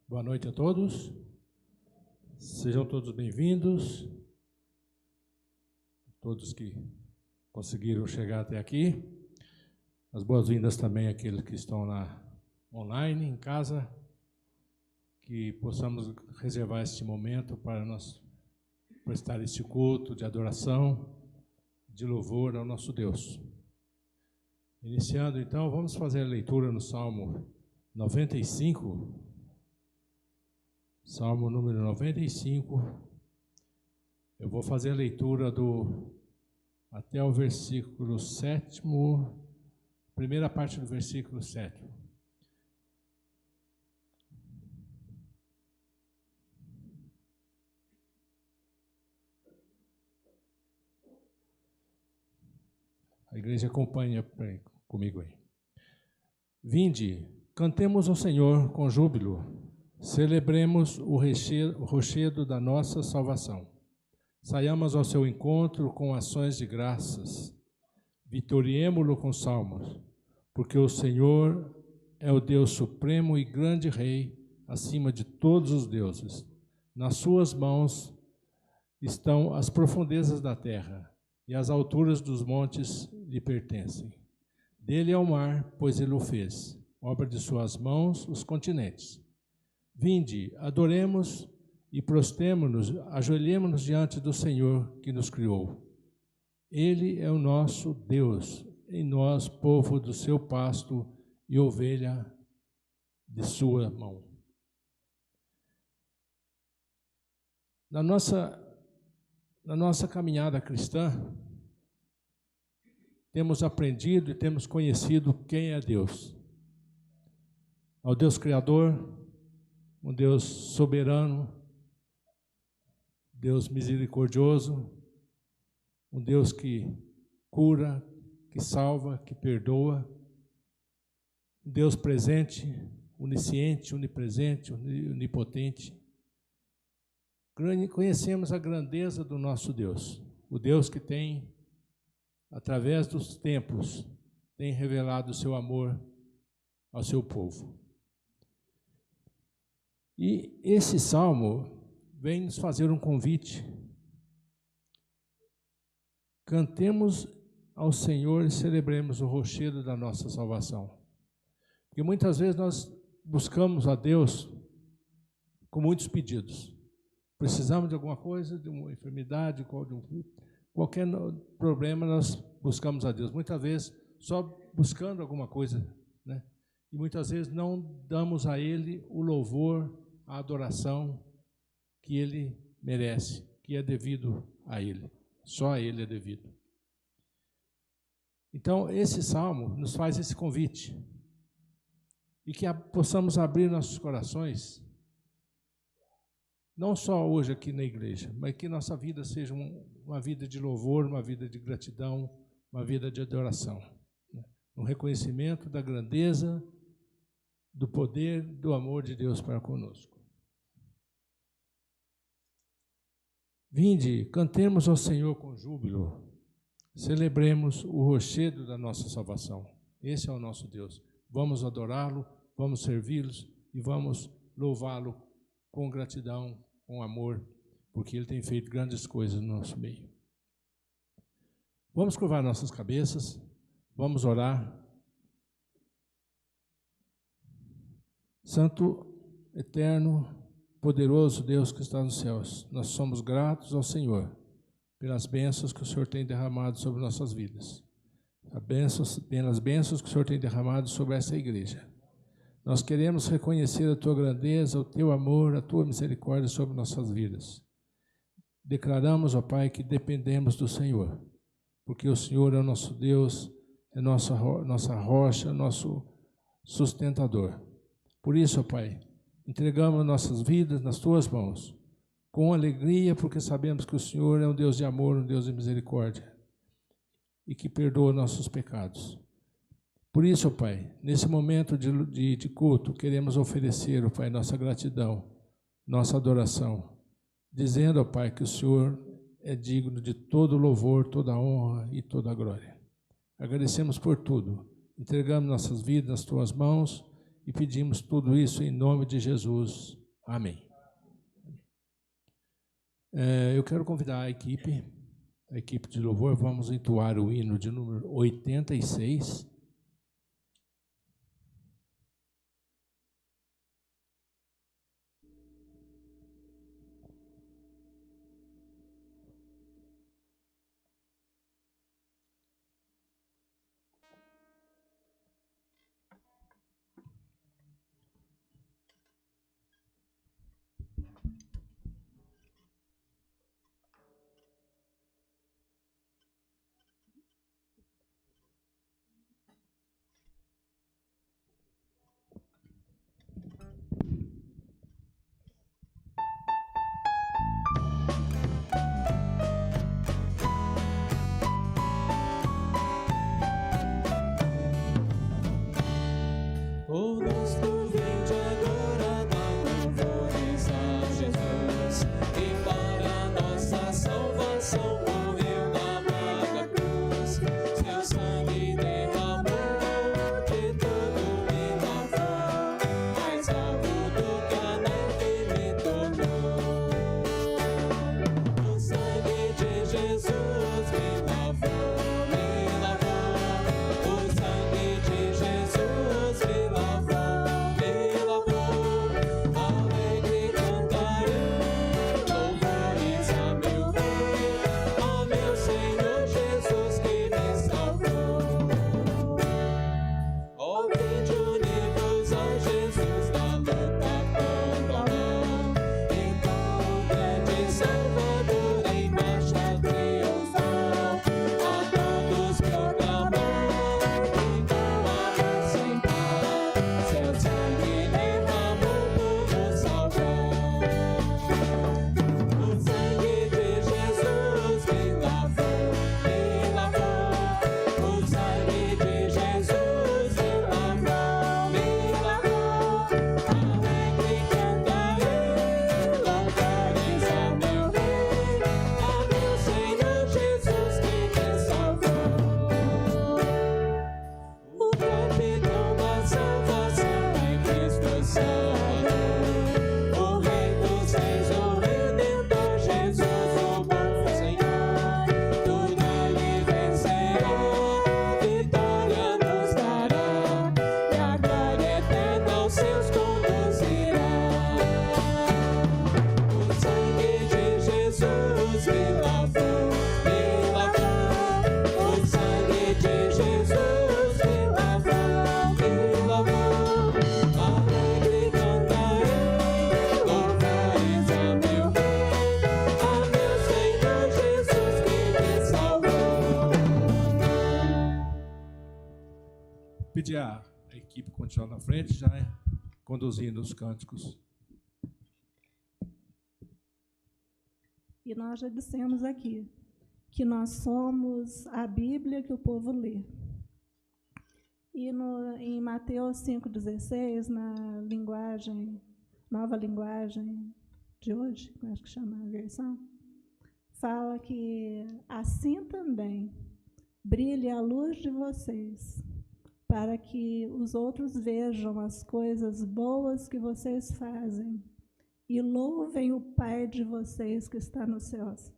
Boa noite a todos. Sejam todos bem-vindos. Todos que conseguiram chegar até aqui. As boas-vindas também àqueles que estão lá online, em casa. Que possamos reservar este momento para nós prestar este culto de adoração, de louvor ao nosso Deus. Iniciando então, vamos fazer a leitura no Salmo 95. Salmo número 95, eu vou fazer a leitura até o versículo 7º, primeira parte do versículo 7º. A igreja acompanha comigo aí. Vinde, cantemos ao Senhor com júbilo. Celebremos o rochedo da nossa salvação. Saiamos ao seu encontro com ações de graças. Vitoriemo-lo com salmos, porque o Senhor é o Deus supremo e grande Rei, acima de todos os deuses. Nas suas mãos estão as profundezas da terra, e as alturas dos montes lhe pertencem. Dele é o mar, pois ele o fez, obra de suas mãos, os continentes. Vinde, adoremos e prostemo-nos, ajoelhemo-nos diante do Senhor que nos criou. Ele é o nosso Deus, em nós, povo do seu pasto e ovelha de sua mão. Na nossa caminhada cristã, temos aprendido e temos conhecido quem é Deus. Ao Deus Criador, um Deus soberano, Deus misericordioso, um Deus que cura, que salva, que perdoa, um Deus presente, onisciente, onipresente, onipotente. Conhecemos a grandeza do nosso Deus, o Deus que tem, através dos tempos, tem revelado o seu amor ao seu povo. E esse salmo vem nos fazer um convite. Cantemos ao Senhor e celebremos o rochedo da nossa salvação. Porque muitas vezes nós buscamos a Deus com muitos pedidos. Precisamos de alguma coisa, de uma enfermidade, de qualquer problema, nós buscamos a Deus. Muitas vezes só buscando alguma coisa, né? E muitas vezes não damos a Ele o louvor, a adoração que Ele merece, que é devido a Ele. Só a Ele é devido. Então, esse salmo nos faz esse convite. E que possamos abrir nossos corações, não só hoje aqui na igreja, mas que nossa vida seja uma vida de louvor, uma vida de gratidão, uma vida de adoração. Um reconhecimento da grandeza, do poder, do amor de Deus para conosco. Vinde, cantemos ao Senhor com júbilo, celebremos o rochedo da nossa salvação. Esse é o nosso Deus. Vamos adorá-lo, vamos servi-lo e vamos louvá-lo com gratidão, com amor, porque Ele tem feito grandes coisas no nosso meio. Vamos curvar nossas cabeças, vamos orar. Santo, eterno, poderoso Deus que está nos céus, nós somos gratos ao Senhor pelas bênçãos que o Senhor tem derramado sobre nossas vidas, pelas bênçãos que o Senhor tem derramado sobre essa igreja. Nós queremos reconhecer a Tua grandeza, o Teu amor, a Tua misericórdia sobre nossas vidas. Declaramos, ó Pai, que dependemos do Senhor, porque o Senhor é o nosso Deus, é nossa rocha, nosso sustentador. Por isso, ó Pai, entregamos nossas vidas nas Tuas mãos, com alegria, porque sabemos que o Senhor é um Deus de amor, um Deus de misericórdia, e que perdoa nossos pecados. Por isso, ó Pai, nesse momento de culto, queremos oferecer, ó Pai, nossa gratidão, nossa adoração, dizendo, ó Pai, que o Senhor é digno de todo louvor, toda honra e toda glória. Agradecemos por tudo, entregamos nossas vidas nas Tuas mãos e pedimos tudo isso em nome de Jesus. Amém. Eu quero convidar a equipe de louvor, vamos entoar o hino de número 86. Pedir a equipe continuar na frente, já conduzindo os cânticos. E nós já dissemos aqui que nós somos a Bíblia que o povo lê. E em Mateus 5,16, na nova linguagem de hoje, acho que chama a versão, fala que assim também brilhe a luz de vocês, para que os outros vejam as coisas boas que vocês fazem e louvem o Pai de vocês que está nos céus.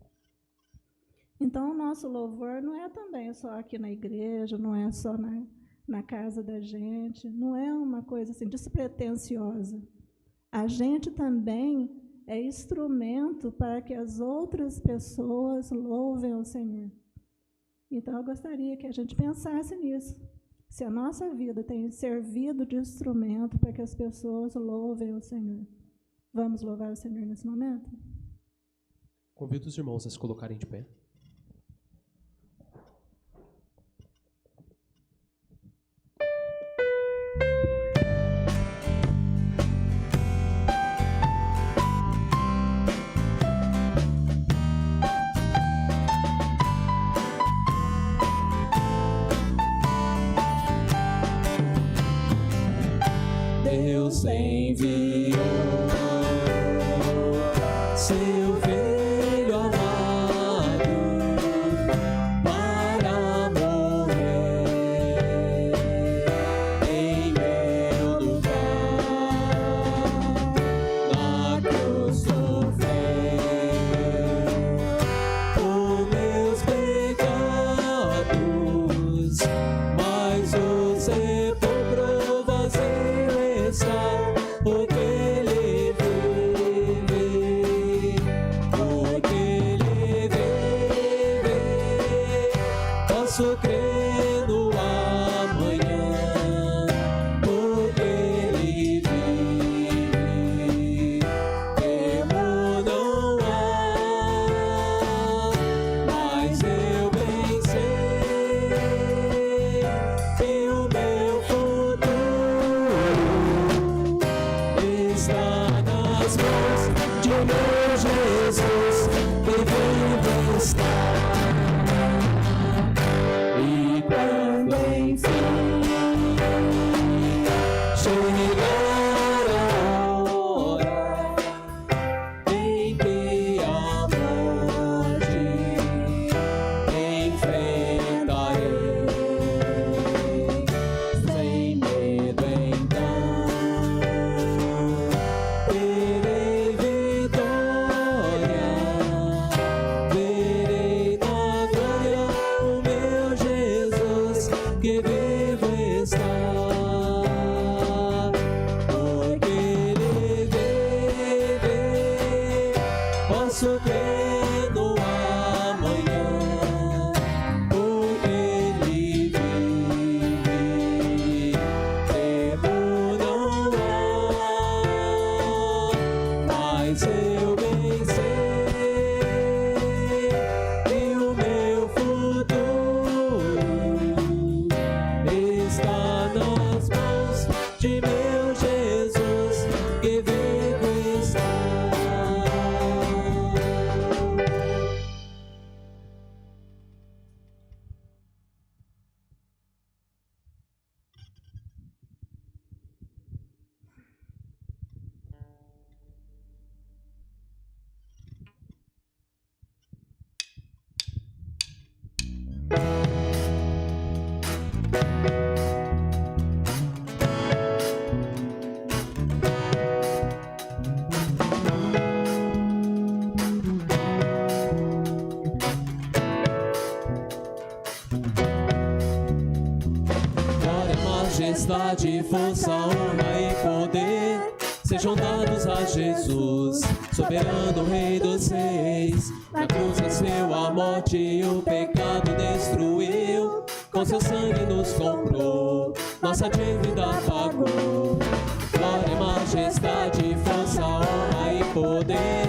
Então, o nosso louvor não é também só aqui na igreja, não é só na casa da gente, não é uma coisa assim despretensiosa. A gente também é instrumento para que as outras pessoas louvem ao Senhor. Então, eu gostaria que a gente pensasse nisso. Se a nossa vida tem servido de instrumento para que as pessoas louvem o Senhor. Vamos louvar o Senhor nesse momento? Convido os irmãos a se colocarem de pé. Deus enviou seu Filho amado para morrer em meu lugar. posso crer no amanhã, porque Ele vive. Temor não há, mas eu bem sei que o meu futuro está nas mãos de meu Jesus, que vive está. E quando enfim chegar a hora em que a morte enfrentarei, sem medo então terei vitória, verei na glória o meu Jesus, que vivo está, porque Ele vive. Posso crer no amanhã, porque Ele vive. Temor não há, mas eu bem sei que o meu futuro está nas mãos de meu Jesus, que vivo está. Glória, majestade, força, honra e poder sejam dados a Jesus, soberano Rei dos Reis. Na cruz venceu a morte e o pecado destruiu, com seu sangue nos comprou, nossa dívida pagou. Glória, majestade, força, honra e poder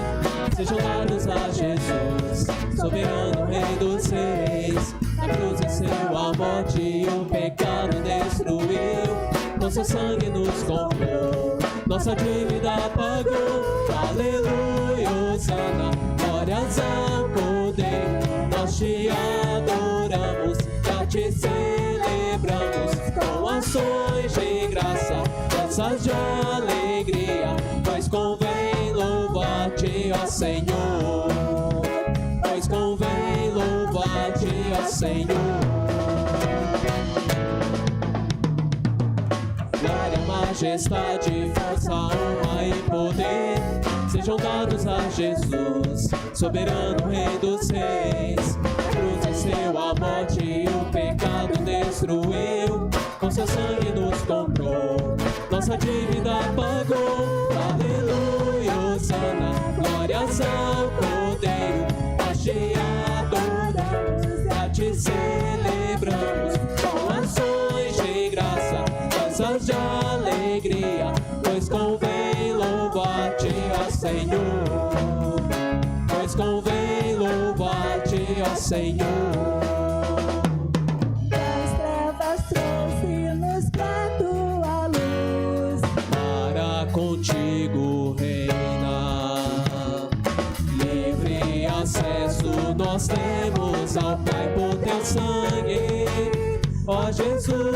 sejam dados a Jesus, soberano Rei dos Reis. Na cruz venceu a morte e o pecado destruiu, com seu sangue nos comprou, nossa dívida pagou. Aleluia, Hosana, glórias ao Cordeiro. Nós te adoramos, já te celebramos, com ações de graça, danças de alegria, pois convém louvar-te, ó Senhor, pois convém louvar-te, ó Senhor. Glória, majestade, força, honra e poder sejam dados a Jesus, soberano Rei dos Reis. A cruz venceu a morte e o pecado destruiu, com seu sangue nos comprou, nossa dívida pagou. Aleluia, Hosana, glórias ao Cordeiro. Nós te adoramos, já te celebramos, com ações de graça, danças de alegria, pois convém louvar-te, ó Senhor, pois convém louvar-te, ó Senhor. Das trevas trouxe-nos pra tua luz, Para contigo reinar, livre acesso nós temos ao Pai por teu sangue, ó Jesus.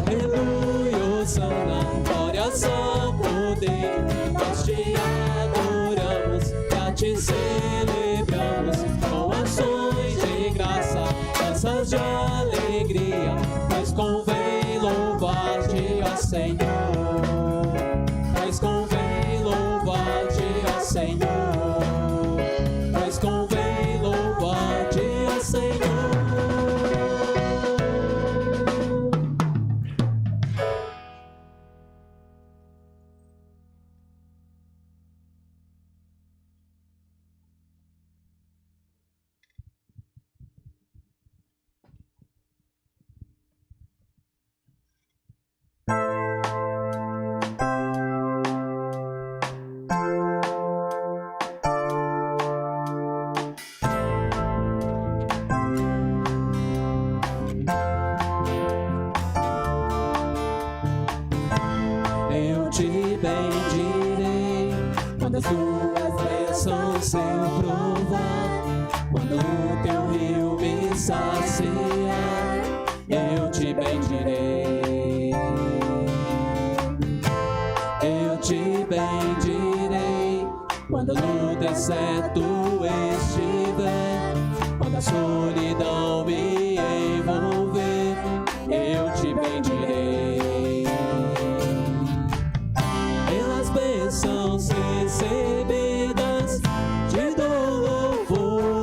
Aleluia, Hosana, glórias ao Cordeiro. Nós te adoramos, já te celebramos, com ações de graça, danças de alegria, pois convém louvar-te, ó Senhor, pois convém louvar-te, ó Senhor, coração seu provar, quando o teu rio me saciar, eu te bendirei. Eu te bendirei, quando no deserto estiver, quando a solidão me envolver, eu te bendirei. Pelas bênçãos recebidas, te dou louvor.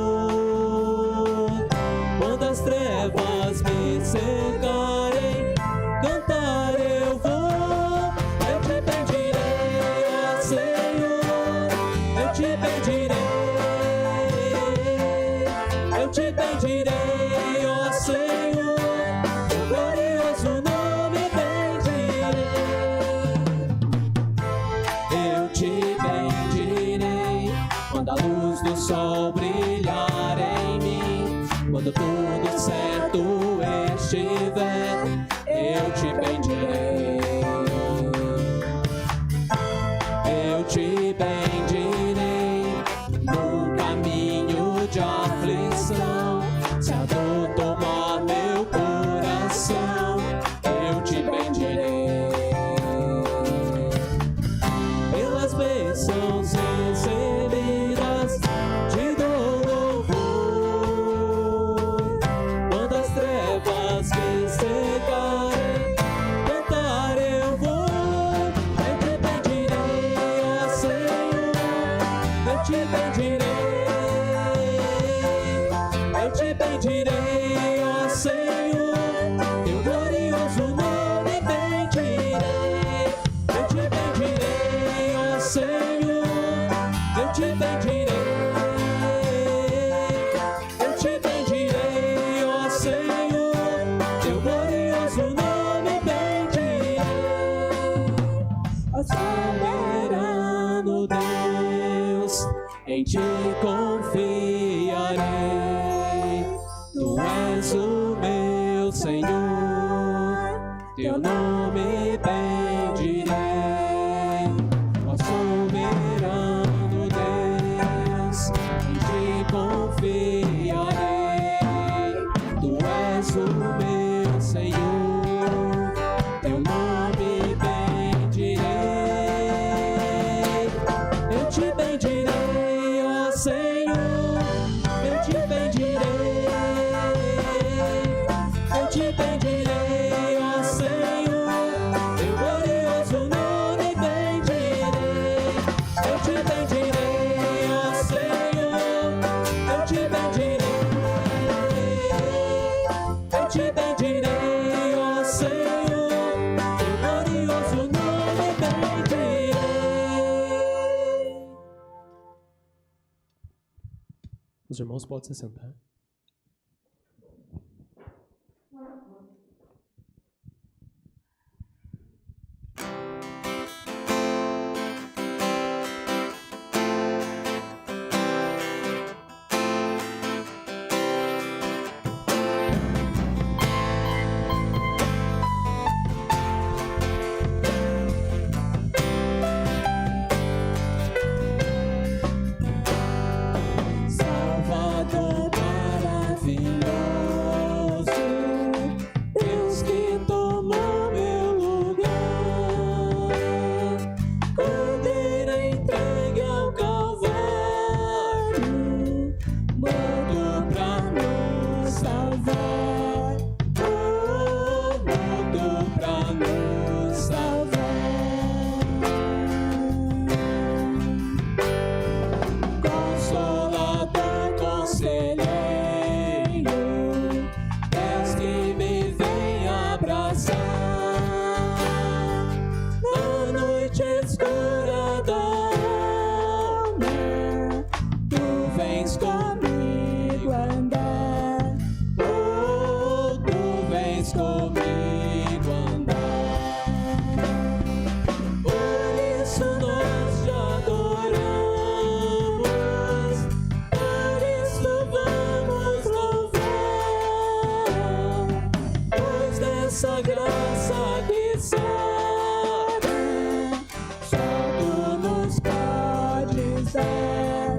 Quando as trevas me cercarem, cantar eu vou. Eu te bendirei, ó Senhor, eu te bendirei. Eu te bendirei, ó Senhor, teu glorioso nome bendirei. Eu te bendirei, quando a luz do sol brilhar em mim, quando tudo certo estiver, eu te bendirei. Eu te bendirei, no caminho de aflição, se a dor tomar meu coração, eu te bendirei. Pelas bênçãos recebidas, te dou louvor. Quando as trevas me cercarem, cantar eu vou. Eu te bendirei, ó Senhor, eu te bendirei. Eu te bendirei, ó Senhor, teu glorioso nome bendirei. Eu te bendirei, ó Senhor, eu te bendirei. Eu te bendirei, ó Senhor, teu glorioso nome bendirei. Ó soberano Deus, em ti confiarei. Tu és o meu Senhor, teu nome bendirei. Ó soberano Deus, em ti confiarei. Tu és o meu Senhor, teu nome bendirei. Eu te bendirei, ó Senhor, eu te bendirei. Eu te bendirei, ó Senhor, teu glorioso nome bendirei. Eu te bendirei, ó Senhor, eu te bendirei. Eu te bendirei, ó Senhor, teu glorioso nome bendirei. Os irmãos podem se sentar. Salvador maravilhoso, Deus que tomou meu lugar, Cordeiro entregue ao Calvário, morto pra nos salvar, morto pra nos salvar. Consolador, conselheiro, Deus que me vem abraçar na noite escura da alma. Tu vens comigo andar, oh, tu vens comigo andar. Por isso nós te adoramos, por isso vamos louvar, pois dessa graça que sara, só tu nos podes dar.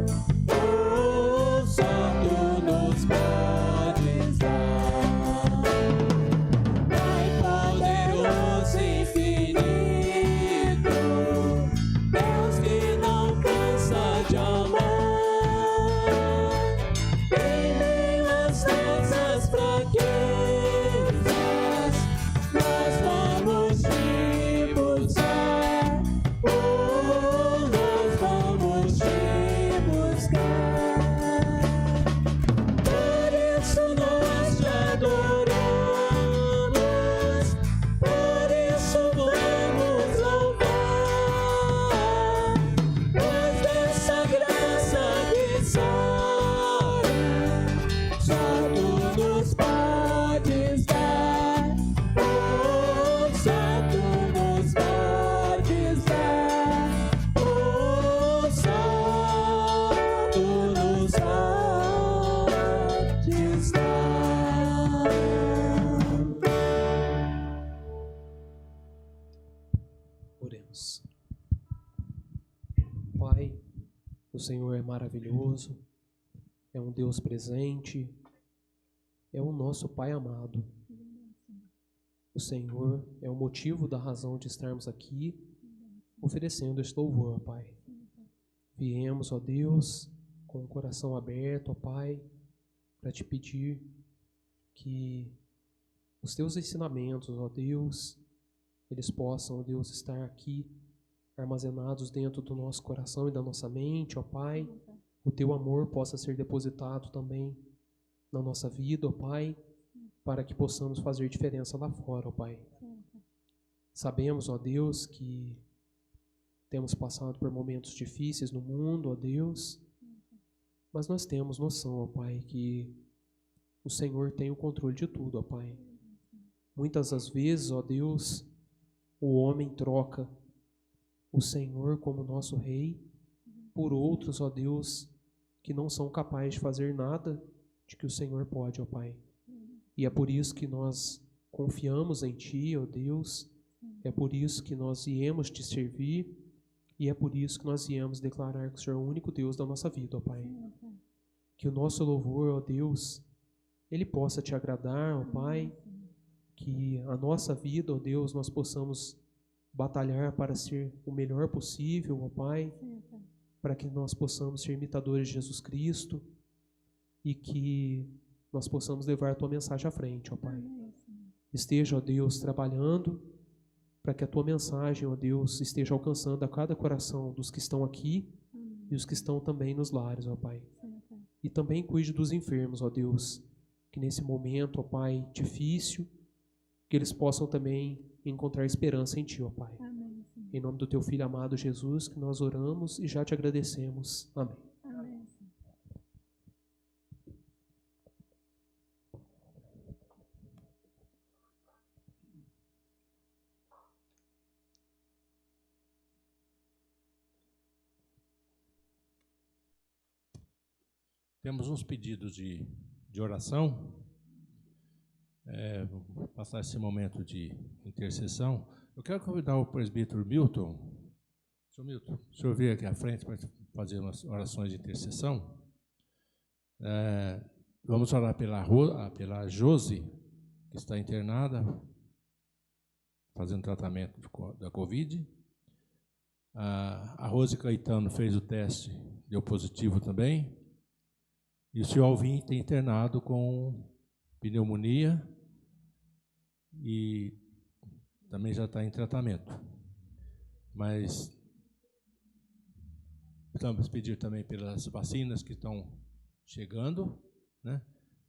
Senhor é maravilhoso, é um Deus presente, é o nosso Pai amado. O Senhor é o motivo da razão de estarmos aqui oferecendo este louvor, Pai. Viemos, ó Deus, com o coração aberto, ó Pai, para te pedir que os teus ensinamentos, ó Deus, eles possam, ó Deus, estar aqui armazenados dentro do nosso coração e da nossa mente, ó Pai. O teu amor possa ser depositado também na nossa vida, ó Pai, para que possamos fazer diferença lá fora, ó Pai. Sabemos, ó Deus, que temos passado por momentos difíceis no mundo, ó Deus, mas nós temos noção, ó Pai, que o Senhor tem o controle de tudo, ó Pai. Muitas das vezes, ó Deus, o homem troca o Senhor como nosso Rei por outros, ó Deus, que não são capazes de fazer nada de que o Senhor pode, ó Pai. E é por isso que nós confiamos em Ti, ó Deus, é por isso que nós viemos Te servir e é por isso que nós viemos declarar que o Senhor é o único Deus da nossa vida, ó Pai. Que o nosso louvor, ó Deus, ele possa Te agradar, ó Pai, que a nossa vida, ó Deus, nós possamos batalhar para ser o melhor possível, ó Pai, para que nós possamos ser imitadores de Jesus Cristo e que nós possamos levar a Tua mensagem à frente, ó Pai. Esteja, ó Deus, trabalhando para que a Tua mensagem, ó Deus, esteja alcançando a cada coração dos que estão aqui e os que estão também nos lares, ó Pai. E também cuide dos enfermos, ó Deus, que nesse momento, ó Pai, difícil, que eles possam também encontrar esperança em Ti, ó Pai. Em nome do Teu Filho amado Jesus, que nós oramos e já Te agradecemos. Amém. Temos uns pedidos de oração. Vou passar esse momento de intercessão. Eu quero convidar o presbítero Milton. Senhor Milton, o senhor veio aqui à frente para fazer umas orações de intercessão. Vamos orar pela Josi, que está internada, fazendo tratamento da Covid. A Rose Caetano fez o teste, deu positivo também. E o senhor Alvim tem internado com pneumonia e também já está em tratamento. Mas precisamos pedir também pelas vacinas que estão chegando, né?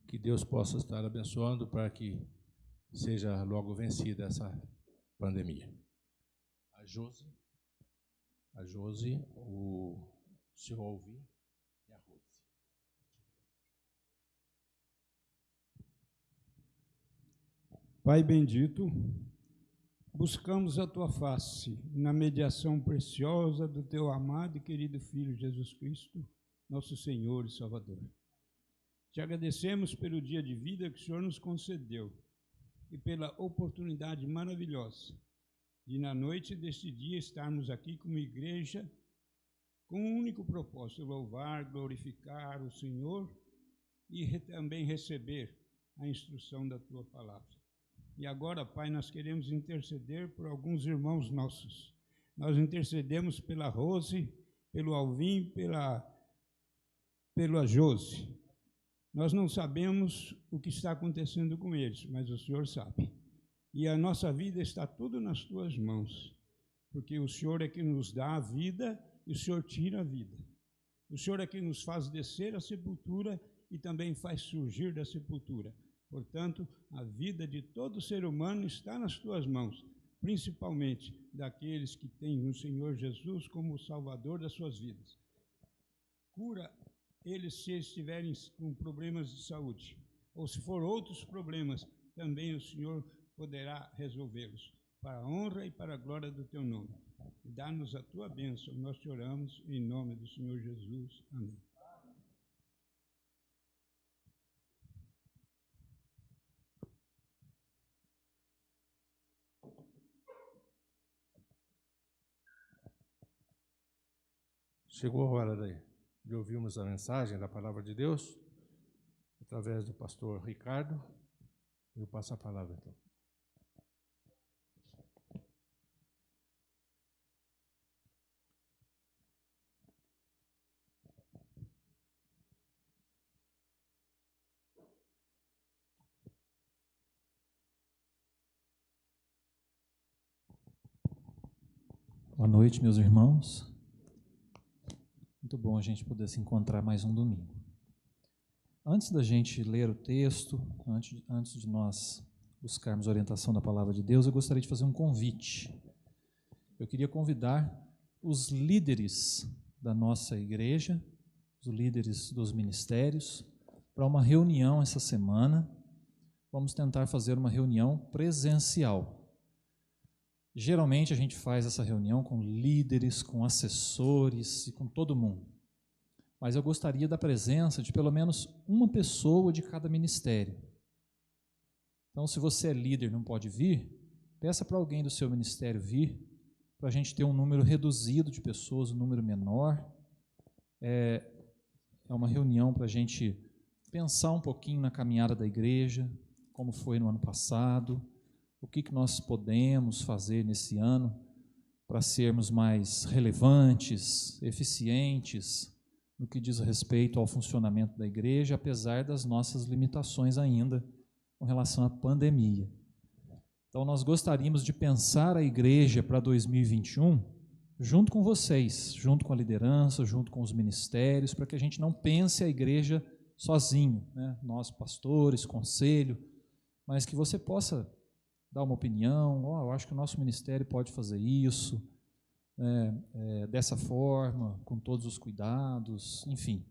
Que Deus possa estar abençoando para que seja logo vencida essa pandemia. A Josi, o senhor Alvim e a Rose. Pai bendito, buscamos a Tua face na mediação preciosa do Teu amado e querido Filho Jesus Cristo, nosso Senhor e Salvador. Te agradecemos pelo dia de vida que o Senhor nos concedeu e pela oportunidade maravilhosa de, na noite deste dia, estarmos aqui como igreja com um único propósito: louvar, glorificar o Senhor e também receber a instrução da Tua palavra. E agora, Pai, nós queremos interceder por alguns irmãos nossos. Nós intercedemos pela Rose, pelo Alvim, pela Josi. Nós não sabemos o que está acontecendo com eles, mas o Senhor sabe. E a nossa vida está tudo nas Tuas mãos, porque o Senhor é que nos dá a vida e o Senhor tira a vida. O Senhor é que nos faz descer à sepultura e também faz surgir da sepultura. Portanto, a vida de todo ser humano está nas Tuas mãos, principalmente daqueles que têm o Senhor Jesus como o Salvador das suas vidas. Cura eles se estiverem com problemas de saúde, ou se for outros problemas, também o Senhor poderá resolvê-los, para a honra e para a glória do Teu nome. Dá-nos a Tua bênção, nós te oramos em nome do Senhor Jesus. Amém. Chegou a hora daí. de ouvirmos a mensagem da palavra de Deus, através do pastor Ricardo. Eu passo a palavra, então. Boa noite, meus irmãos. Muito bom a gente poder se encontrar mais um domingo. Antes da gente ler o texto, antes de nós buscarmos a orientação da palavra de Deus, eu gostaria de fazer um convite. Eu queria convidar os líderes da nossa igreja, os líderes dos ministérios, para uma reunião essa semana. Vamos tentar fazer uma reunião presencial. Geralmente a gente faz essa reunião com líderes, com assessores e com todo mundo. Mas eu gostaria da presença de pelo menos uma pessoa de cada ministério. Então, se você é líder e não pode vir, peça para alguém do seu ministério vir, para a gente ter um número reduzido de pessoas, um número menor. É uma reunião para a gente pensar um pouquinho na caminhada da igreja, como foi no ano passado, o que nós podemos fazer nesse ano para sermos mais relevantes, eficientes no que diz respeito ao funcionamento da igreja, apesar das nossas limitações ainda com relação à pandemia. Então, nós gostaríamos de pensar a igreja para 2021 junto com vocês, junto com a liderança, junto com os ministérios, para que a gente não pense a igreja sozinho, né? Nós, pastores, conselho, mas que você possa dar uma opinião. Eu acho que o nosso ministério pode fazer isso, dessa forma, com todos os cuidados, enfim.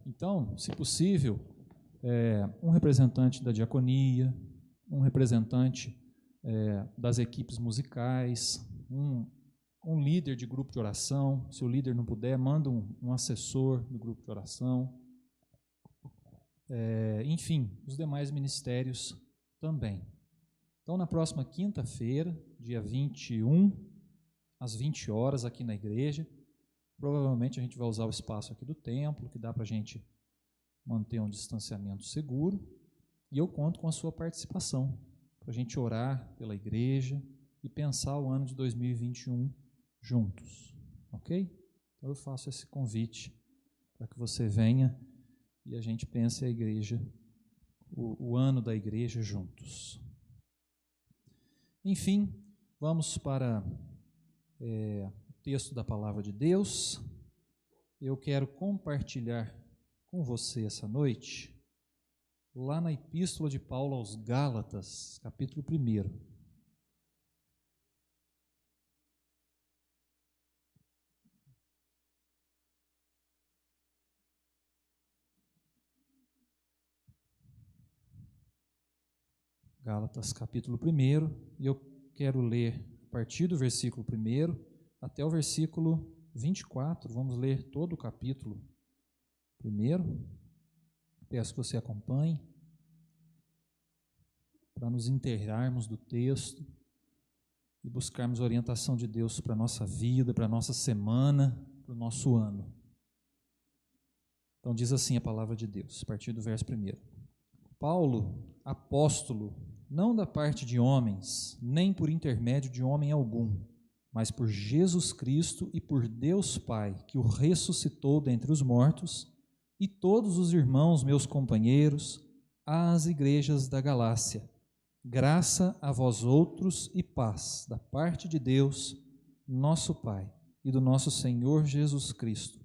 Então, se possível, um representante da diaconia, um representante das equipes musicais, um líder de grupo de oração. Se o líder não puder, manda um assessor do grupo de oração. Enfim, os demais ministérios também. Então, na próxima quinta-feira, dia 21, às 20 horas, aqui na igreja, provavelmente a gente vai usar o espaço aqui do templo, que dá para a gente manter um distanciamento seguro, e eu conto com a sua participação, para a gente orar pela igreja e pensar o ano de 2021 juntos, ok? Então eu faço esse convite para que você venha e a gente pense a igreja, o ano da igreja juntos. Enfim, vamos para o texto da palavra de Deus. Eu quero compartilhar com você essa noite, lá na Epístola de Paulo aos Gálatas, capítulo 1. Gálatas, capítulo 1, e eu quero ler a partir do versículo 1 até o versículo 24. Vamos ler todo o capítulo 1. Peço que você acompanhe, para nos inteirarmos do texto e buscarmos a orientação de Deus para a nossa vida, para a nossa semana, para o nosso ano. Então diz assim a palavra de Deus, a partir do verso 1. Paulo, apóstolo, não da parte de homens, nem por intermédio de homem algum, mas por Jesus Cristo e por Deus Pai, que o ressuscitou dentre os mortos, e todos os irmãos, meus companheiros, às igrejas da Galácia. Graça a vós outros e paz, da parte de Deus, nosso Pai, e do nosso Senhor Jesus Cristo,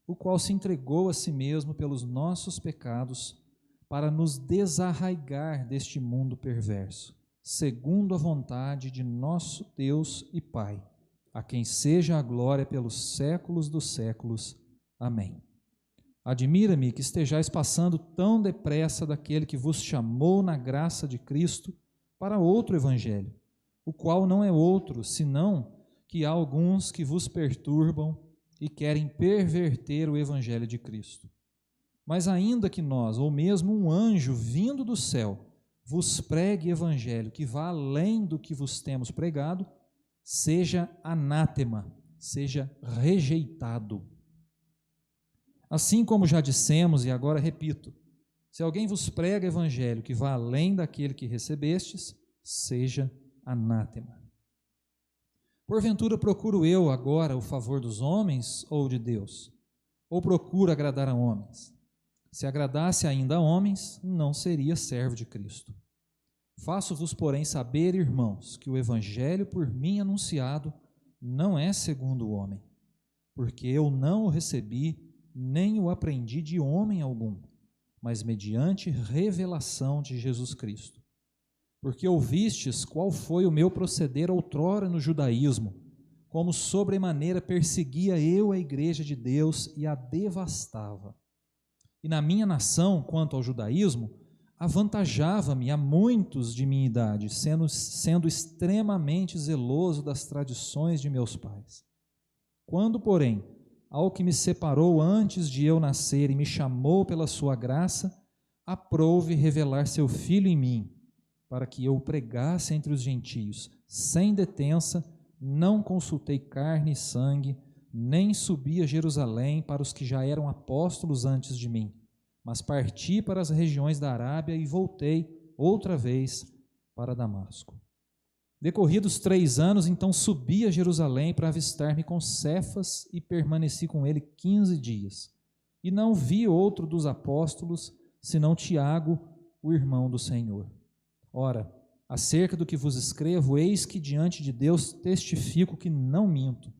o qual se entregou a si mesmo pelos nossos pecados, para nos desarraigar deste mundo perverso, segundo a vontade de nosso Deus e Pai, a quem seja a glória pelos séculos dos séculos. Amém. Admira-me que estejais passando tão depressa daquele que vos chamou na graça de Cristo para outro evangelho, o qual não é outro, senão que há alguns que vos perturbam e querem perverter o evangelho de Cristo. Mas ainda que nós, ou mesmo um anjo vindo do céu, vos pregue evangelho que vá além do que vos temos pregado, seja anátema, seja rejeitado. Assim como já dissemos e agora repito, se alguém vos prega evangelho que vá além daquele que recebestes, seja anátema. Porventura procuro eu agora o favor dos homens ou de Deus? Ou procuro agradar a homens? Se agradasse ainda a homens, não seria servo de Cristo. Faço-vos, porém, saber, irmãos, que o evangelho por mim anunciado não é segundo o homem, porque eu não o recebi, nem o aprendi de homem algum, mas mediante revelação de Jesus Cristo. Porque ouvistes qual foi o meu proceder outrora no judaísmo, como sobremaneira perseguia eu a igreja de Deus e a devastava. E na minha nação, quanto ao judaísmo, avantajava-me a muitos de minha idade, sendo extremamente zeloso das tradições de meus pais. Quando, porém, ao que me separou antes de eu nascer e me chamou pela sua graça, aprouve revelar seu Filho em mim, para que eu o pregasse entre os gentios, sem detença, não consultei carne e sangue, nem subi a Jerusalém para os que já eram apóstolos antes de mim, mas parti para as regiões da Arábia e voltei outra vez para Damasco. Decorridos 3 anos, então subi a Jerusalém para avistar-me com Cefas e permaneci com ele 15 dias. E não vi outro dos apóstolos, senão Tiago, o irmão do Senhor. Ora, acerca do que vos escrevo, eis que diante de Deus testifico que não minto.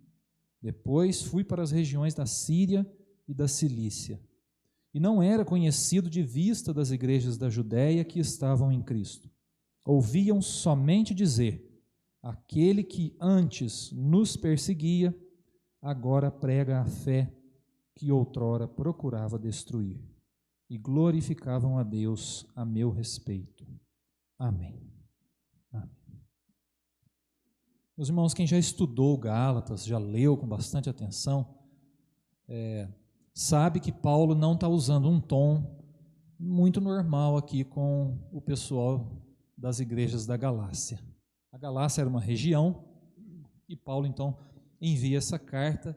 Depois fui para as regiões da Síria e da Cilícia. E não era conhecido de vista das igrejas da Judéia que estavam em Cristo. Ouviam somente dizer: aquele que antes nos perseguia, agora prega a fé que outrora procurava destruir. E glorificavam a Deus a meu respeito. Amém. Amém. Meus irmãos, quem já estudou Gálatas, já leu com bastante atenção, sabe que Paulo não está usando um tom muito normal aqui com o pessoal das igrejas da Galácia. A Galácia era uma região e Paulo então envia essa carta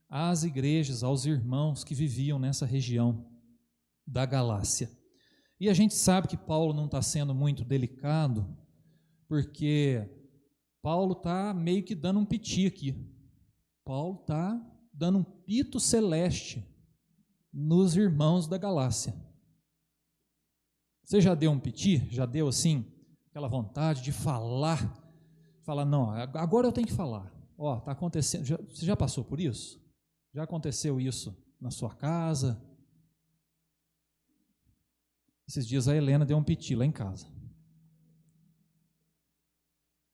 às igrejas, aos irmãos que viviam nessa região da Galácia. E a gente sabe que Paulo não está sendo muito delicado, porque Paulo está meio que dando um piti aqui. Paulo está dando um pito celeste nos irmãos da Galácia. Você já deu um piti? Já deu assim, aquela vontade de falar, não, agora eu tenho que falar. Ó, está acontecendo, você já passou por isso? Já aconteceu isso na sua casa? Esses dias a Helena deu um piti lá em casa.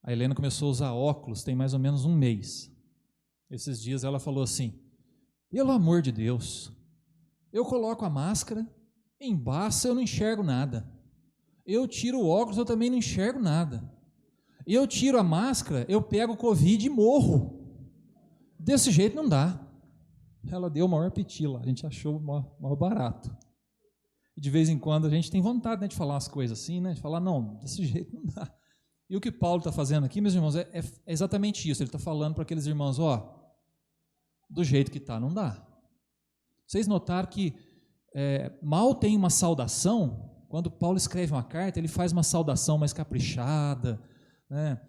A Helena começou a usar óculos tem mais ou menos 1 mês. Esses dias ela falou assim: pelo amor de Deus, eu coloco a máscara, embaça, eu não enxergo nada. Eu tiro o óculos, eu também não enxergo nada. Eu tiro a máscara, eu pego o Covid e morro. Desse jeito não dá. Ela deu o maior piti lá, a gente achou maior barato. E de vez em quando a gente tem vontade, né, de falar umas coisas assim, né, de falar, não, desse jeito não dá. E o que Paulo está fazendo aqui, meus irmãos, é exatamente isso. Ele está falando para aqueles irmãos, do jeito que está, não dá. Vocês notaram que mal tem uma saudação. Quando Paulo escreve uma carta, ele faz uma saudação mais caprichada, né,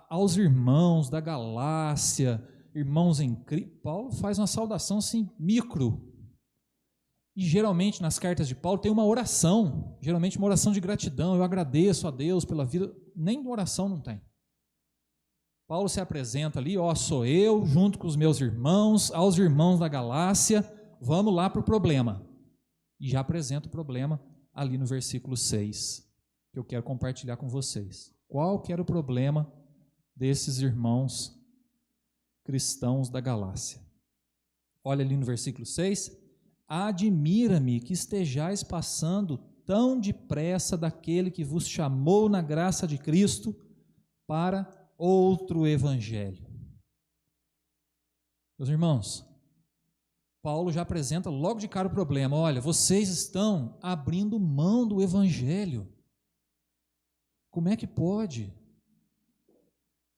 aos irmãos da Galácia, irmãos em Cristo. Paulo faz uma saudação assim, micro. E geralmente nas cartas de Paulo tem uma oração, geralmente uma oração de gratidão, eu agradeço a Deus pela vida, nem oração não tem. Paulo se apresenta ali, sou eu, junto com os meus irmãos, aos irmãos da Galácia, vamos lá para o problema. E já apresenta o problema ali no versículo 6, que eu quero compartilhar com vocês. Qual que era o problema desses irmãos cristãos da Galácia? Olha ali no versículo 6, admira-me que estejais passando tão depressa daquele que vos chamou na graça de Cristo para outro evangelho. Meus irmãos, Paulo já apresenta logo de cara o problema. Olha, vocês estão abrindo mão do evangelho. Como é que pode?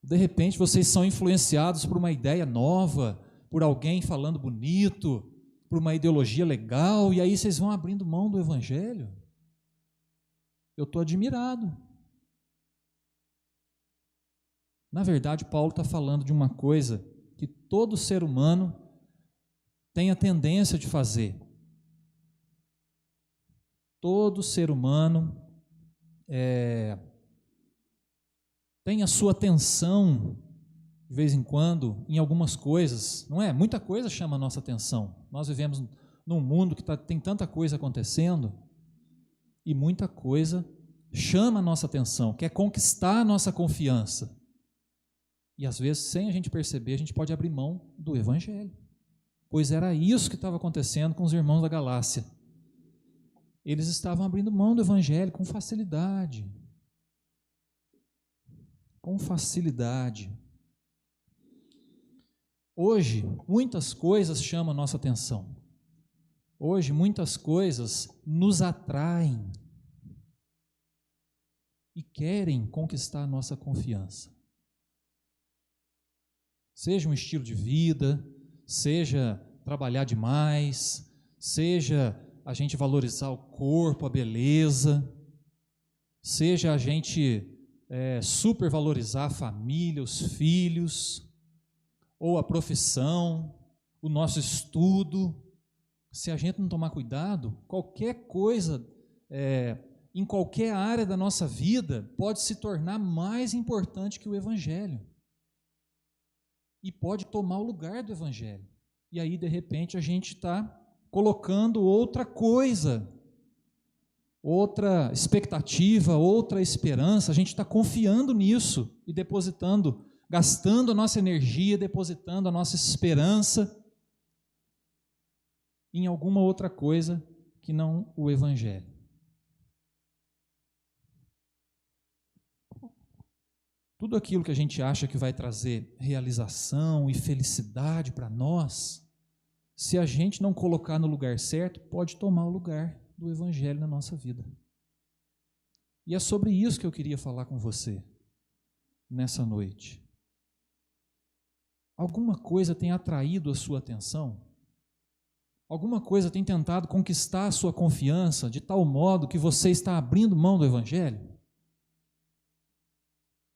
De repente vocês são influenciados por uma ideia nova, por alguém falando bonito, por uma ideologia legal, e aí vocês vão abrindo mão do Evangelho? Eu estou admirado. Na verdade, Paulo está falando de uma coisa que todo ser humano tem a tendência de fazer. Todo ser humano tem a sua atenção, de vez em quando, em algumas coisas, não é? Muita coisa chama a nossa atenção. Nós vivemos num mundo que tem tanta coisa acontecendo, e muita coisa chama a nossa atenção, quer conquistar a nossa confiança. E às vezes, sem a gente perceber, a gente pode abrir mão do Evangelho. Pois era isso que estava acontecendo com os irmãos da Galácia. Eles estavam abrindo mão do Evangelho com facilidade. Com facilidade. Hoje, muitas coisas chamam a nossa atenção. Hoje, muitas coisas nos atraem e querem conquistar a nossa confiança. Seja um estilo de vida, seja trabalhar demais, seja a gente valorizar o corpo, a beleza, seja a gente supervalorizar a família, os filhos, ou a profissão, o nosso estudo. Se a gente não tomar cuidado, qualquer coisa, em qualquer área da nossa vida, pode se tornar mais importante que o Evangelho. E pode tomar o lugar do Evangelho. E aí, de repente, a gente está colocando outra coisa, outra expectativa, outra esperança, a gente está confiando nisso e depositando, gastando a nossa energia, depositando a nossa esperança em alguma outra coisa que não o Evangelho. Tudo aquilo que a gente acha que vai trazer realização e felicidade para nós, se a gente não colocar no lugar certo, pode tomar o lugar do Evangelho na nossa vida. E é sobre isso que eu queria falar com você nessa noite. Alguma coisa tem atraído a sua atenção? Alguma coisa tem tentado conquistar a sua confiança de tal modo que você está abrindo mão do Evangelho?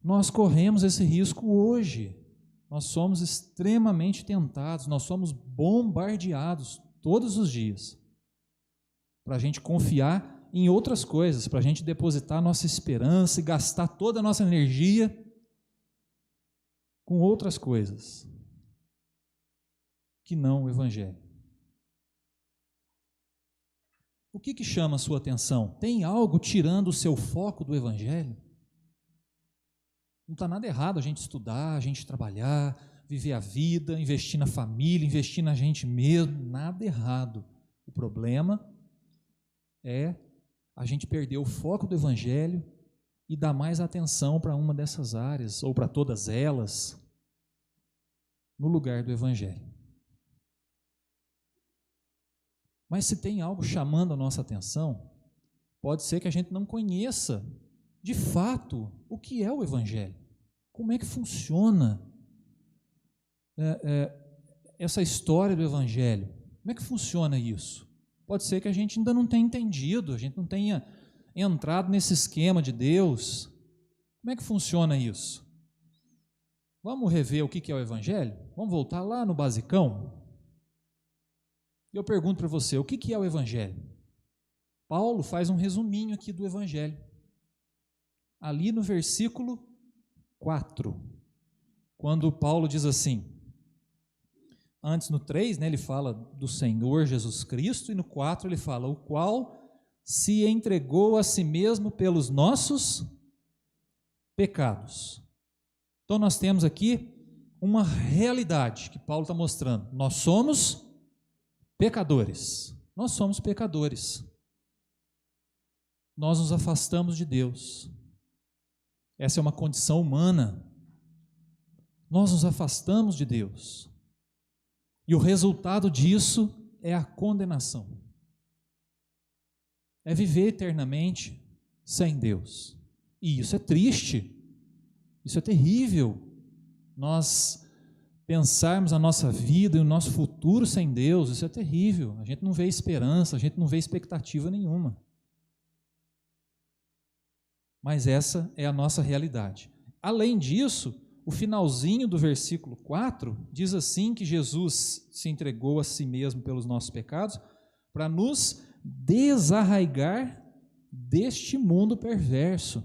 Nós corremos esse risco hoje. Nós somos extremamente tentados, nós somos bombardeados todos os dias para a gente confiar em outras coisas, para a gente depositar nossa esperança e gastar toda a nossa energia com outras coisas que não o Evangelho. O que chama a sua atenção? Tem algo tirando o seu foco do Evangelho? Não está nada errado a gente estudar, a gente trabalhar, viver a vida, investir na família, investir na gente mesmo, nada errado. O problema é a gente perder o foco do Evangelho e dar mais atenção para uma dessas áreas, ou para todas elas, no lugar do Evangelho. Mas se tem algo chamando a nossa atenção, pode ser que a gente não conheça de fato, o que é o Evangelho? Como é que funciona essa história do Evangelho? Como é que funciona isso? Pode ser que a gente ainda não tenha entendido, a gente não tenha entrado nesse esquema de Deus. Como é que funciona isso? Vamos rever o que é o Evangelho? Vamos voltar lá no basicão? E eu pergunto para você, o que é o Evangelho? Paulo faz um resuminho aqui do Evangelho. Ali no versículo 4, quando Paulo diz assim, antes no 3, ele fala do Senhor Jesus Cristo, e no 4 ele fala, o qual se entregou a si mesmo pelos nossos pecados. Então nós temos aqui uma realidade que Paulo está mostrando, nós somos pecadores, nós nos afastamos de Deus. Essa é uma condição humana. Nós nos afastamos de Deus. E o resultado disso é a condenação. É viver eternamente sem Deus. E isso é triste. Isso é terrível. Nós pensarmos a nossa vida e o nosso futuro futuro sem Deus, isso é terrível. A gente não vê esperança, a gente não vê expectativa nenhuma. Mas essa é a nossa realidade. Além disso, o finalzinho do versículo 4 diz assim que Jesus se entregou a si mesmo pelos nossos pecados para nos desarraigar deste mundo perverso.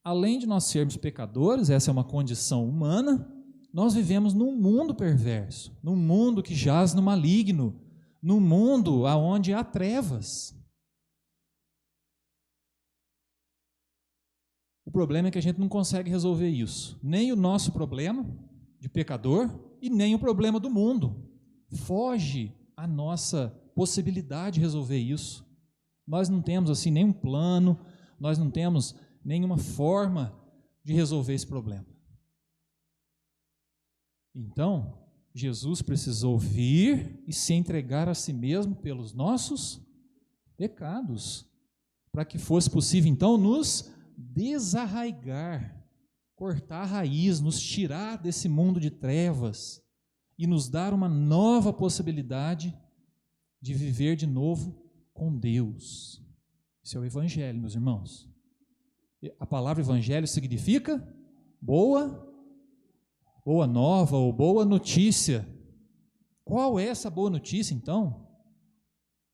Além de nós sermos pecadores, essa é uma condição humana, nós vivemos num mundo perverso, num mundo que jaz no maligno, num mundo onde há trevas. O problema é que a gente não consegue resolver isso, nem o nosso problema de pecador e nem o problema do mundo. Foge a nossa possibilidade de resolver isso. Nós não temos assim nenhum plano, nós não temos nenhuma forma de resolver esse problema. Então, Jesus precisou vir e se entregar a si mesmo pelos nossos pecados, para que fosse possível então nos desarraigar, cortar a raiz, nos tirar desse mundo de trevas e nos dar uma nova possibilidade de viver de novo com Deus. Esse é o Evangelho, meus irmãos. A palavra Evangelho significa boa nova ou boa notícia. Qual é essa boa notícia, então?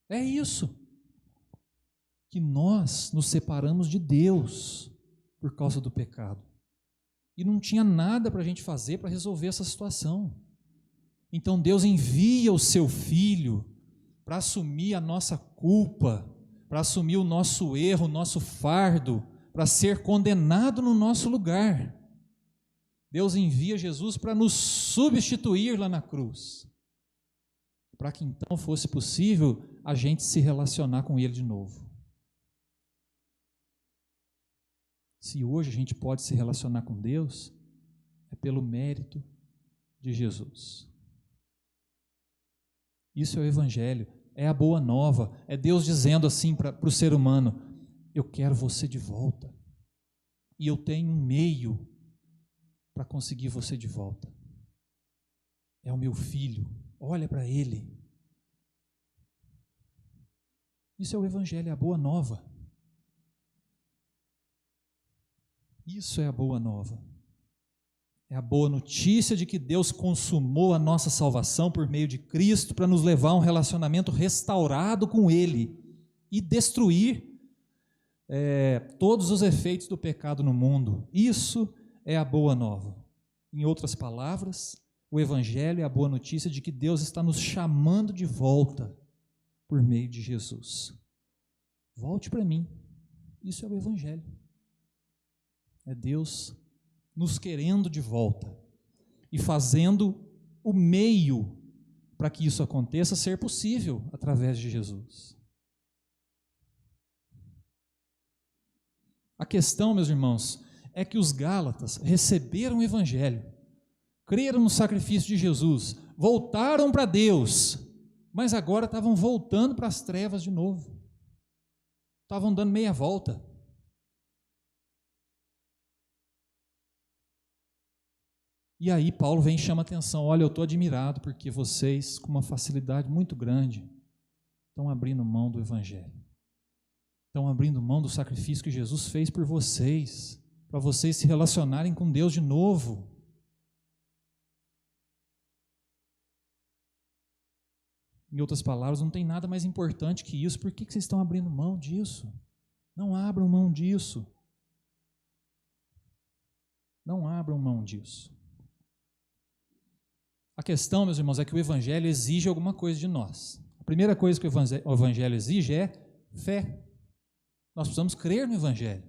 É isso, que nós nos separamos de Deus por causa do pecado. E não tinha nada para a gente fazer para resolver essa situação. Então Deus envia o seu Filho para assumir a nossa culpa, para assumir o nosso erro, o nosso fardo, para ser condenado no nosso lugar. Deus envia Jesus para nos substituir lá na cruz, para que então fosse possível a gente se relacionar com Ele de novo. Se hoje a gente pode se relacionar com Deus, é pelo mérito de Jesus. Isso é o Evangelho, é a boa nova, é Deus dizendo assim para o ser humano: eu quero você de volta, e eu tenho um meio para conseguir você de volta. É o meu filho, olha para ele. Isso é o Evangelho, é a boa nova. Isso é a boa nova. É a boa notícia de que Deus consumou a nossa salvação por meio de Cristo para nos levar a um relacionamento restaurado com Ele e destruir todos os efeitos do pecado no mundo. Isso é a boa nova. Em outras palavras, o Evangelho é a boa notícia de que Deus está nos chamando de volta por meio de Jesus. Volte para mim. Isso é o Evangelho. É Deus nos querendo de volta e fazendo o meio para que isso aconteça ser possível através de Jesus. A questão, meus irmãos, é que os Gálatas receberam o Evangelho, creram no sacrifício de Jesus, voltaram para Deus, mas agora estavam voltando para as trevas de novo. Estavam dando meia volta. E aí Paulo vem e chama a atenção: olha, eu estou admirado porque vocês, com uma facilidade muito grande, estão abrindo mão do Evangelho. Estão abrindo mão do sacrifício que Jesus fez por vocês, para vocês se relacionarem com Deus de novo. Em outras palavras, não tem nada mais importante que isso. Por que vocês estão abrindo mão disso? Não abram mão disso. Não abram mão disso. A questão, meus irmãos, é que o Evangelho exige alguma coisa de nós. A primeira coisa que o Evangelho exige é fé. Nós precisamos crer no Evangelho.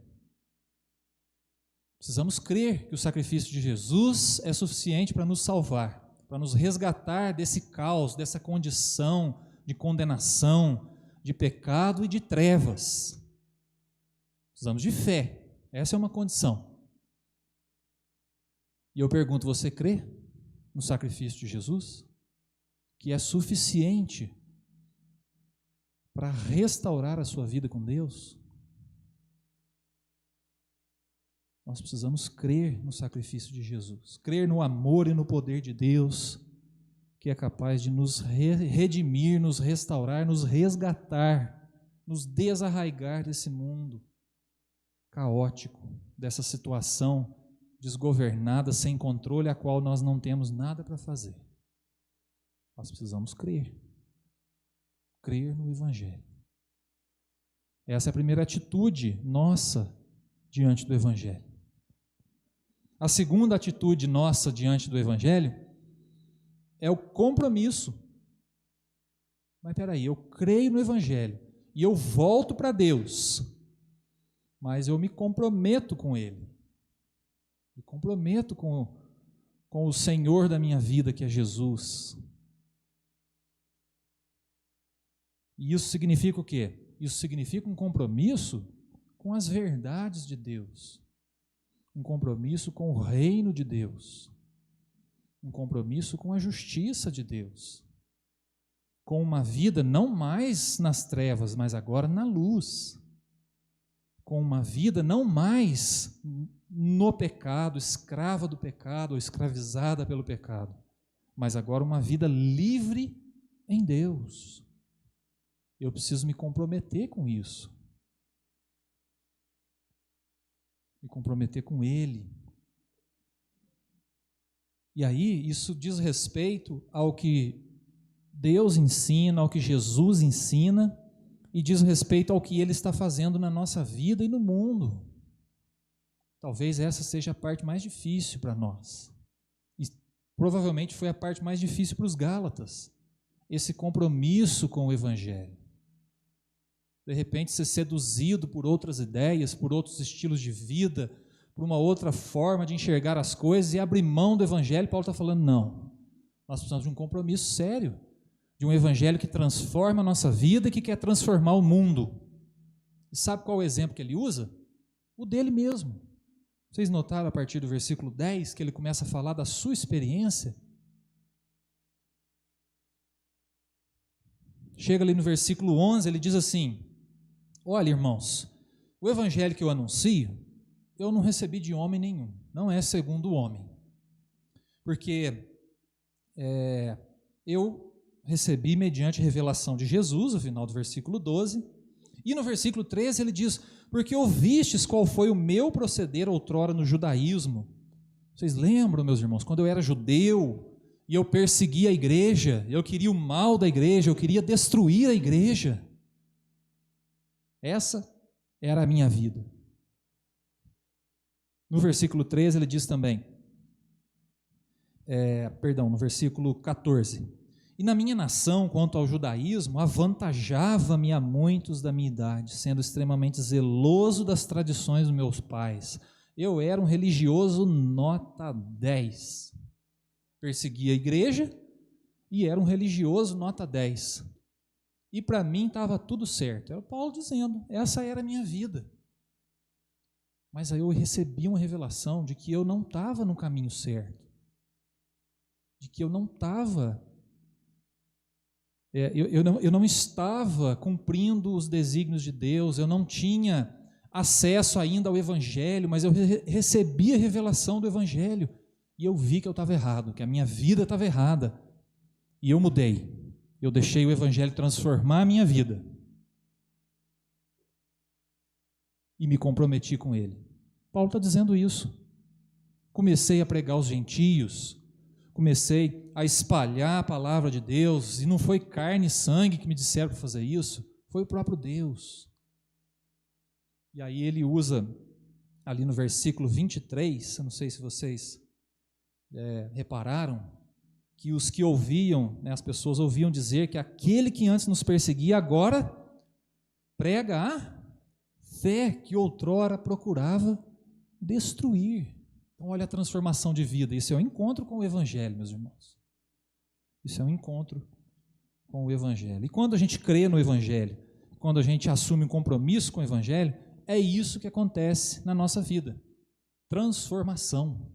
Precisamos crer que o sacrifício de Jesus é suficiente para nos salvar, para nos resgatar desse caos, dessa condição de condenação, de pecado e de trevas. Precisamos de fé. Essa é uma condição. E eu pergunto: você crê no sacrifício de Jesus, que é suficiente para restaurar a sua vida com Deus? Nós precisamos crer no sacrifício de Jesus, crer no amor e no poder de Deus, que é capaz de nos redimir, nos restaurar, nos resgatar, nos desarraigar desse mundo caótico, dessa situação desgovernada, sem controle, a qual nós não temos nada para fazer. Nós precisamos crer no Evangelho. Essa é a primeira atitude nossa diante do Evangelho. A segunda atitude nossa diante do Evangelho é o compromisso. Mas peraí, eu creio no Evangelho e eu volto para Deus, mas eu me comprometo com Ele. Me comprometo com o Senhor da minha vida, que é Jesus. E isso significa o quê? Isso significa um compromisso com as verdades de Deus, um compromisso com o reino de Deus, um compromisso com a justiça de Deus, com uma vida não mais nas trevas, mas agora na luz, com uma vida não mais no pecado, escrava do pecado ou escravizada pelo pecado, mas agora uma vida livre em Deus. Eu preciso me comprometer com isso. Me comprometer com Ele. E aí, isso diz respeito ao que Deus ensina, ao que Jesus ensina, e diz respeito ao que Ele está fazendo na nossa vida e no mundo. Talvez essa seja a parte mais difícil para nós. E provavelmente foi a parte mais difícil para os Gálatas, esse compromisso com o Evangelho. De repente, ser seduzido por outras ideias, por outros estilos de vida, por uma outra forma de enxergar as coisas e abrir mão do Evangelho. Paulo está falando, não, nós precisamos de um compromisso sério, de um Evangelho que transforma a nossa vida e que quer transformar o mundo. E sabe qual é o exemplo que ele usa? O dele mesmo. Vocês notaram a partir do versículo 10 que ele começa a falar da sua experiência? Chega ali no versículo 11, ele diz assim: olha, irmãos, o evangelho que eu anuncio, eu não recebi de homem nenhum, não é segundo o homem, porque eu recebi mediante revelação de Jesus, no final do versículo 12, e no versículo 13 ele diz, porque ouvistes qual foi o meu proceder outrora no judaísmo. Vocês lembram, meus irmãos, quando eu era judeu, e eu perseguia a igreja, eu queria o mal da igreja, eu queria destruir a igreja. Essa era a minha vida. No versículo 13 ele diz também, no versículo 14, e na minha nação, quanto ao judaísmo, avantajava-me a muitos da minha idade, sendo extremamente zeloso das tradições dos meus pais. Eu era um religioso nota 10. Perseguia a igreja e era um religioso nota 10. E para mim estava tudo certo. Era o Paulo dizendo, essa era a minha vida. Mas aí eu recebi uma revelação de que eu não estava no caminho certo. De que eu não estava... Eu não estava cumprindo os desígnios de Deus, eu não tinha acesso ainda ao Evangelho, mas eu recebi a revelação do Evangelho. E eu vi que eu estava errado, que a minha vida estava errada. E eu mudei. Eu deixei o Evangelho transformar a minha vida. E me comprometi com ele. Paulo está dizendo isso. Comecei a pregar aos gentios, comecei a espalhar a palavra de Deus, e não foi carne e sangue que me disseram para fazer isso, foi o próprio Deus. E aí ele usa, ali no versículo 23, eu não sei se vocês repararam, que os que ouviam, as pessoas ouviam dizer que aquele que antes nos perseguia, agora prega a fé que outrora procurava destruir. Então olha a transformação de vida, isso é um encontro com o Evangelho, meus irmãos. Isso é um encontro com o Evangelho. E quando a gente crê no Evangelho, quando a gente assume um compromisso com o Evangelho, é isso que acontece na nossa vida. Transformação.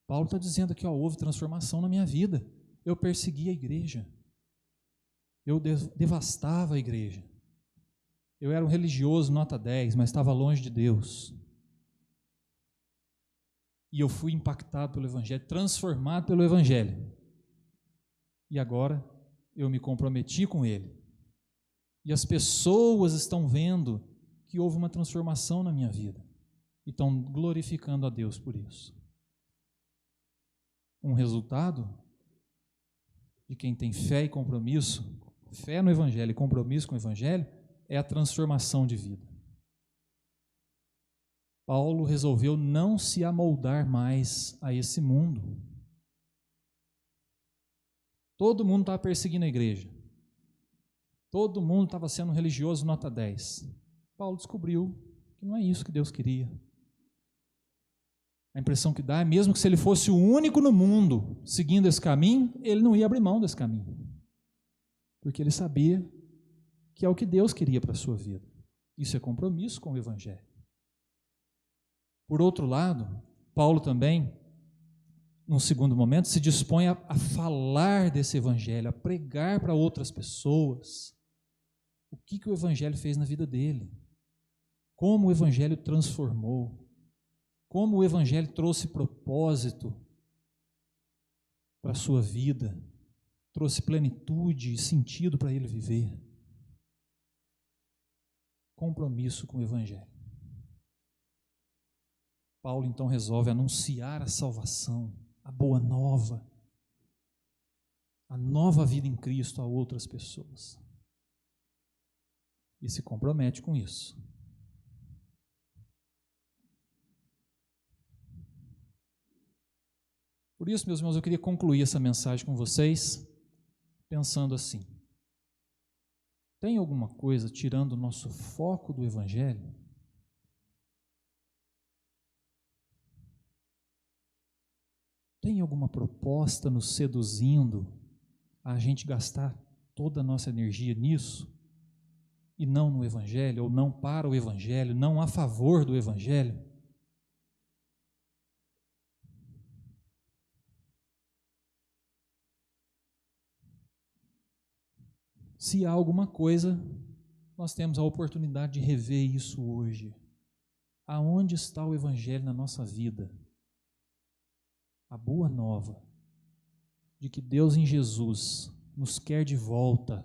Paulo está dizendo aqui, houve transformação na minha vida. Eu perseguia a igreja. Eu devastava a igreja. Eu era um religioso nota 10, mas estava longe de Deus. E eu fui impactado pelo Evangelho, transformado pelo Evangelho. e agora eu me comprometi com Ele. E as pessoas estão vendo que houve uma transformação na minha vida e estão glorificando a Deus por isso. Um resultado de quem tem fé e compromisso, fé no Evangelho e compromisso com o Evangelho, é a transformação de vida. Paulo resolveu não se amoldar mais a esse mundo. Todo mundo estava perseguindo a igreja. Todo mundo estava sendo religioso nota 10. Paulo descobriu que não é isso que Deus queria. A impressão que dá é mesmo que se ele fosse o único no mundo seguindo esse caminho, ele não ia abrir mão desse caminho. Porque ele sabia que é o que Deus queria para a sua vida. Isso é compromisso com o Evangelho. Por outro lado, Paulo também, num segundo momento, se dispõe a falar desse Evangelho, a pregar para outras pessoas o que o Evangelho fez na vida dele, como o Evangelho transformou, como o Evangelho trouxe propósito para a sua vida, trouxe plenitude e sentido para ele viver. Compromisso com o Evangelho. Paulo então resolve anunciar a salvação, a boa nova, a nova vida em Cristo a outras pessoas. E se compromete com isso. Por isso, meus irmãos, eu queria concluir essa mensagem com vocês pensando assim: tem alguma coisa tirando o nosso foco do Evangelho? Tem alguma proposta nos seduzindo a gente gastar toda a nossa energia nisso e não no Evangelho, ou não para o Evangelho, não a favor do Evangelho? Se há alguma coisa, nós temos a oportunidade de rever isso hoje. Aonde está o Evangelho na nossa vida? A boa nova de que Deus em Jesus nos quer de volta.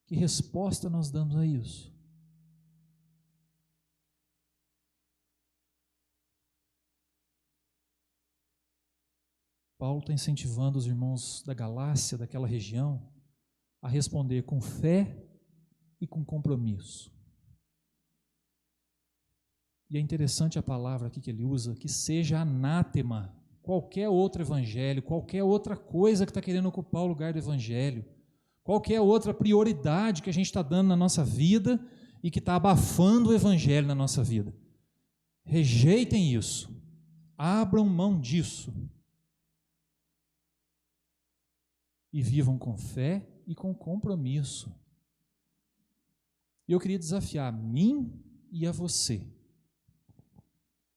Que resposta nós damos a isso? Paulo está incentivando os irmãos da Galácia, daquela região, a responder com fé e com compromisso. E é interessante a palavra aqui que ele usa, que seja anátema qualquer outro evangelho, qualquer outra coisa que está querendo ocupar o lugar do evangelho, qualquer outra prioridade que a gente está dando na nossa vida e que está abafando o evangelho na nossa vida. Rejeitem isso, abram mão disso e vivam com fé e com compromisso. E eu queria desafiar a mim e a você,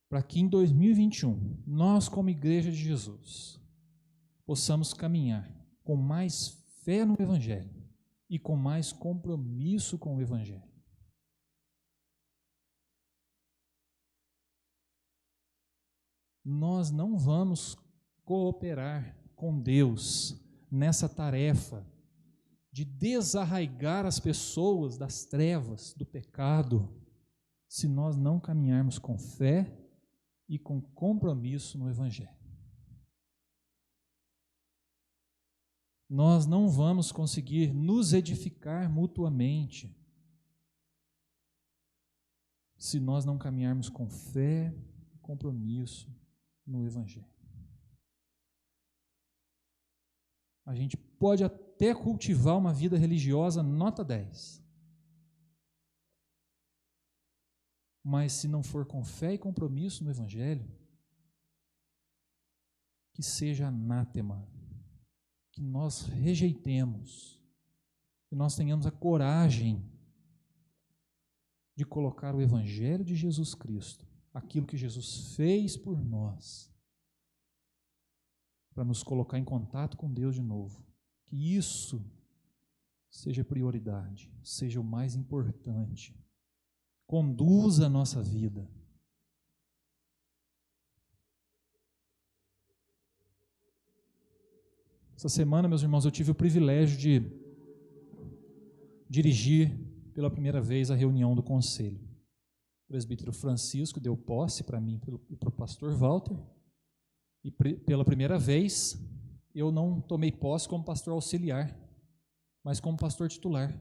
para que em 2021, nós como Igreja de Jesus, possamos caminhar com mais fé no Evangelho e com mais compromisso com o Evangelho. Nós não vamos cooperar com Deus nessa tarefa de desarraigar as pessoas das trevas, do pecado, se nós não caminharmos com fé e com compromisso no Evangelho. Nós não vamos conseguir nos edificar mutuamente se nós não caminharmos com fé e compromisso no Evangelho. A gente pode até cultivar uma vida religiosa nota 10, mas se não for com fé e compromisso no Evangelho, que seja anátema, que nós rejeitemos, que nós tenhamos a coragem de colocar o Evangelho de Jesus Cristo, aquilo que Jesus fez por nós, para nos colocar em contato com Deus de novo. Que isso seja prioridade, seja o mais importante. Conduza a nossa vida. Essa semana, meus irmãos, eu tive o privilégio de dirigir pela primeira vez a reunião do conselho. O presbítero Francisco deu posse para mim e para o pastor Walter, e pela primeira vez eu não tomei posse como pastor auxiliar, mas como pastor titular.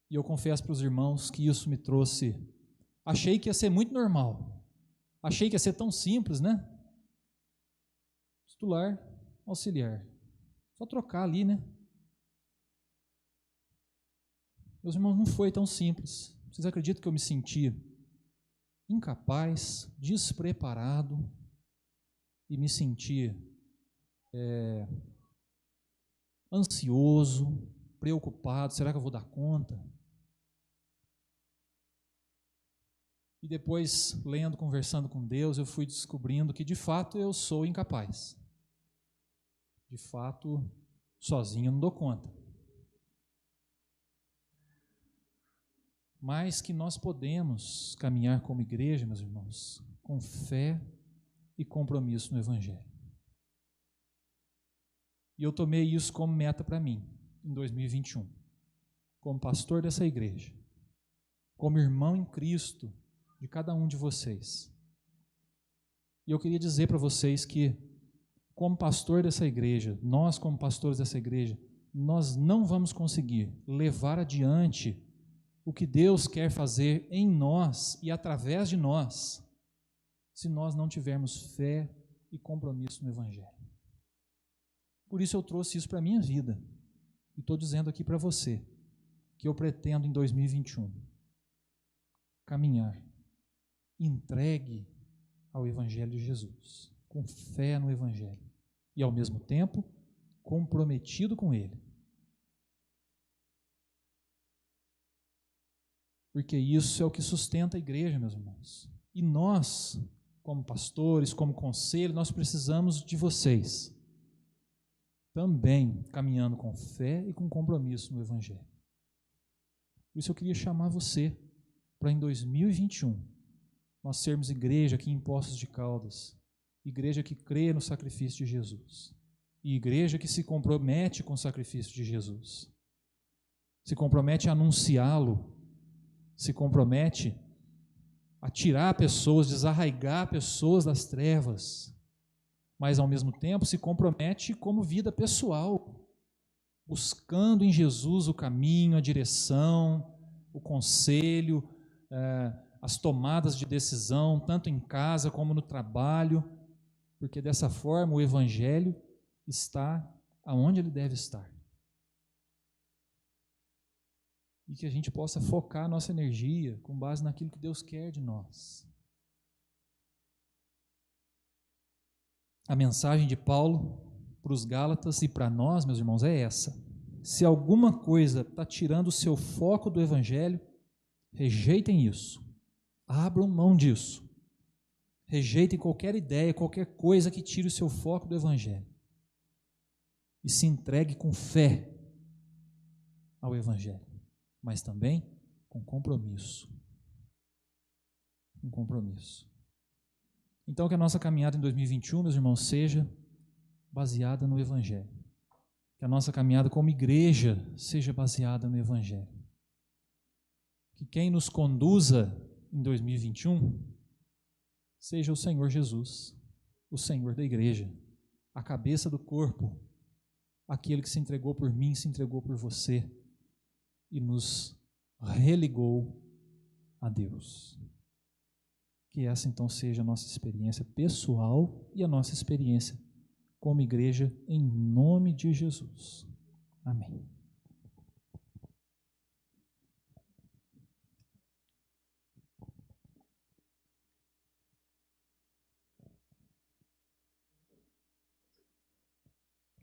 E eu confesso para os irmãos que isso me trouxe... Achei que ia ser muito normal. Achei que ia ser tão simples, né? Titular, auxiliar. Só trocar ali, né? Meus irmãos, não foi tão simples. Vocês acreditam que eu me senti incapaz, despreparado e me senti ansioso, preocupado? Será que eu vou dar conta? E depois, lendo, conversando com Deus, eu fui descobrindo que de fato eu sou incapaz. De fato, sozinho eu não dou conta. Mas que nós podemos caminhar como igreja, meus irmãos, com fé e compromisso no Evangelho. E eu tomei isso como meta para mim, em 2021, como pastor dessa igreja, como irmão em Cristo de cada um de vocês. E eu queria dizer para vocês que, como pastor dessa igreja, nós como pastores dessa igreja, nós não vamos conseguir levar adiante o que Deus quer fazer em nós e através de nós, se nós não tivermos fé e compromisso no Evangelho. Por isso eu trouxe isso para a minha vida, e estou dizendo aqui para você, que eu pretendo em 2021 caminhar entregue ao Evangelho de Jesus, com fé no Evangelho, e ao mesmo tempo comprometido com Ele. Porque isso é o que sustenta a igreja, meus irmãos. E nós, como pastores, como conselho, nós precisamos de vocês, também caminhando com fé e com compromisso no Evangelho. Por isso eu queria chamar você para em 2021 nós sermos igreja aqui em Poços de Caldas, igreja que crê no sacrifício de Jesus, e igreja que se compromete com o sacrifício de Jesus, se compromete a anunciá-lo, se compromete a tirar pessoas, desarraigar pessoas das trevas, mas ao mesmo tempo se compromete como vida pessoal, buscando em Jesus o caminho, a direção, o conselho, as tomadas de decisão, tanto em casa como no trabalho, porque dessa forma o Evangelho está aonde ele deve estar. E que a gente possa focar a nossa energia com base naquilo que Deus quer de nós. A mensagem de Paulo para os Gálatas e para nós, meus irmãos, é essa: se alguma coisa está tirando o seu foco do Evangelho, rejeitem isso, abram mão disso, rejeitem qualquer ideia, qualquer coisa que tire o seu foco do Evangelho e se entregue com fé ao Evangelho, mas também com compromisso. Com compromisso. Então, que a nossa caminhada em 2021, meus irmãos, seja baseada no Evangelho. Que a nossa caminhada como igreja seja baseada no Evangelho. Que quem nos conduza em 2021 seja o Senhor Jesus, o Senhor da igreja, a cabeça do corpo, aquele que se entregou por mim, se entregou por você e nos religou a Deus. Que essa então seja a nossa experiência pessoal e a nossa experiência como igreja, em nome de Jesus. Amém.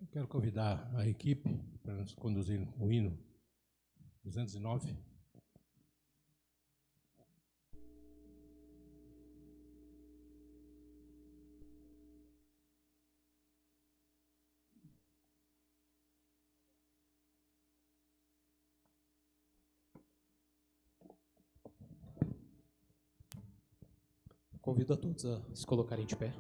Eu quero convidar a equipe para nos conduzir o hino 209. Convido a todos a se colocarem de pé.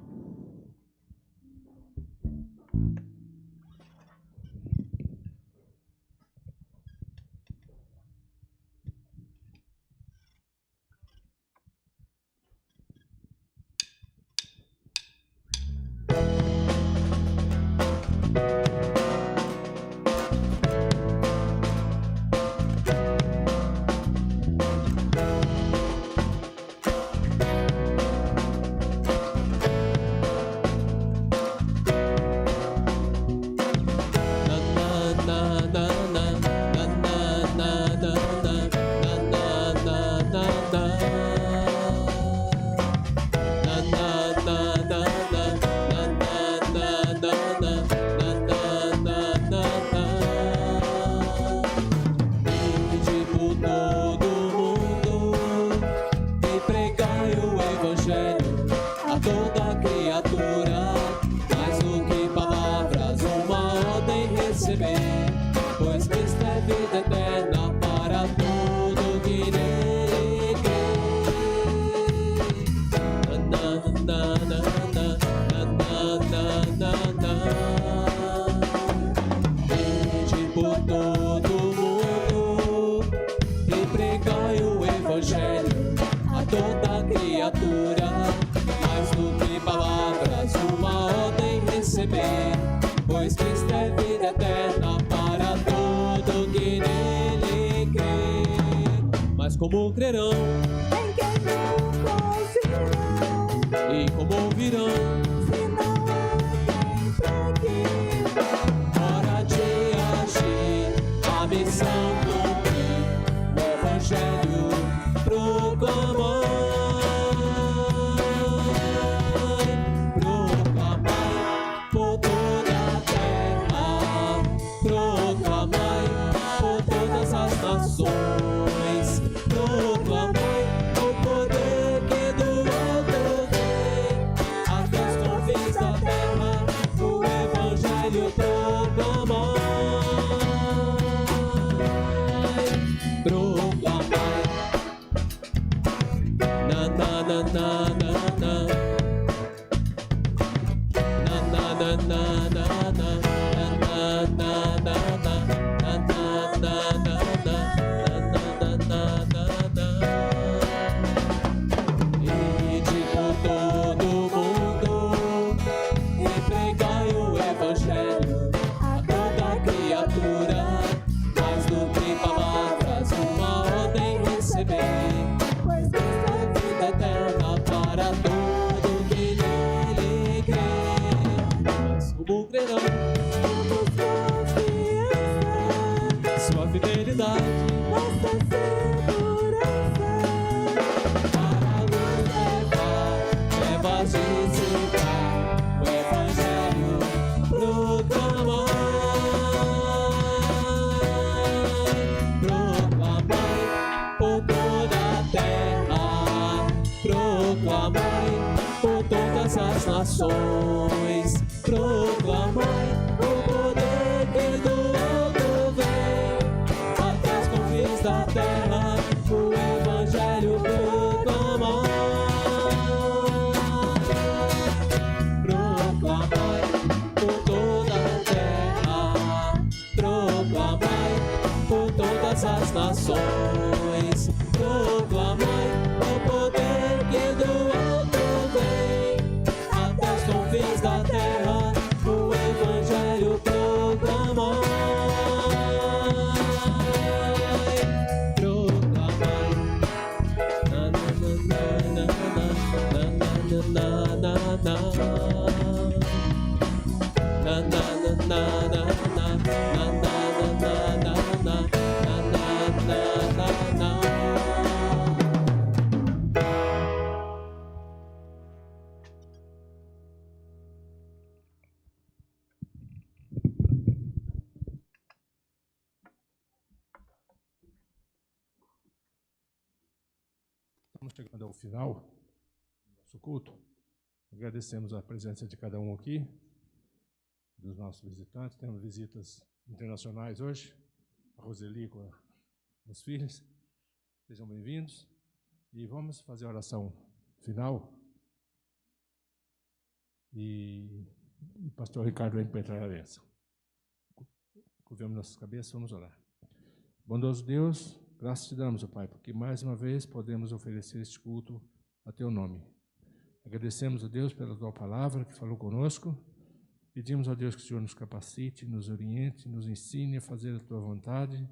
Evangelho a toda criatura. Mais do que palavras, uma ordem receber, pois Cristo é vida eterna para todo que nele crê. Mas como crerão em quem nunca ouvirão, e como ouvirão se não há quem pregue? hora de agir, a missão cumprir, o Evangelho proclamar. Proclamai por toda a terra, proclamai por todas as nações, proclamai o poder que do alto vem, até os confins da terra, o Evangelho proclamai. Proclamai. Na na na na na na. Na na na na na na. Na na na na na. Na na na na na. Na na na na. Ide por todo mundo e pregai o Evangelho a toda criatura. Mais do que palavras, uma ordem receber, Pois Cristo é vida eterna para todo que nele crê. Mas como crerão temos confiança, sua fidelidade nossa segurança. para nos levar, trevas dissipar, o Evangelho proclamar. Proclamai por toda a terra, proclamai por todas as nações, proclamai o poder que do alto vem, até os confins da terra, o Evangelho proclamai. Proclamai por toda a terra, proclamai por todas as nações, proclamai o poder que do alto vem, até os confins da terra, o Evangelho proclamai. Proclamai. Na na na na na na na na na. Na na na na na na. Na na na na na na. Na na na na na. Estamos chegando ao final do nosso culto. Agradecemos a presença de cada um aqui, dos nossos visitantes. Temos visitas internacionais hoje. A Roseli com os filhos. Sejam bem-vindos. E vamos fazer a oração final. E o pastor Ricardo vem para entrar na bênção. Curvemos nossas cabeças, vamos orar. Bondoso Deus, graças te damos, ó Pai, porque mais uma vez podemos oferecer este culto a teu nome. Agradecemos a Deus pela tua palavra que falou conosco. Pedimos a Deus que o Senhor nos capacite, nos oriente, nos ensine a fazer a tua vontade,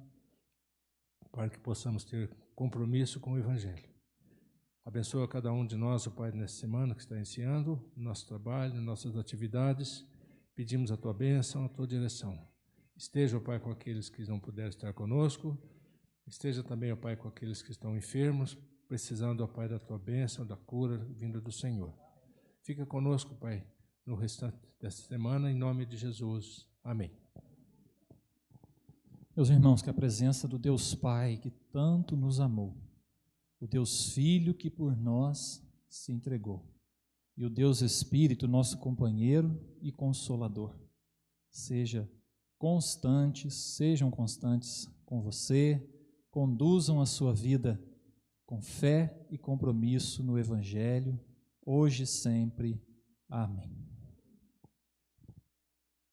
para que possamos ter compromisso com o Evangelho. Abençoa cada um de nós, ó Pai, nessa semana que está iniciando, no nosso trabalho, nas nossas atividades. Pedimos a tua bênção, a tua direção. Esteja, ó Pai, com aqueles que não puderam estar conosco. Esteja também, ó Pai, com aqueles que estão enfermos, precisando, ó Pai, da tua bênção, da cura vinda do Senhor. Fica conosco, Pai, no restante desta semana, em nome de Jesus. Amém. Meus irmãos, que a presença do Deus Pai, que tanto nos amou, o Deus Filho que por nós se entregou, e o Deus Espírito, nosso companheiro e consolador, sejam constantes com você, conduzam a sua vida com fé e compromisso no Evangelho, hoje e sempre. Amém.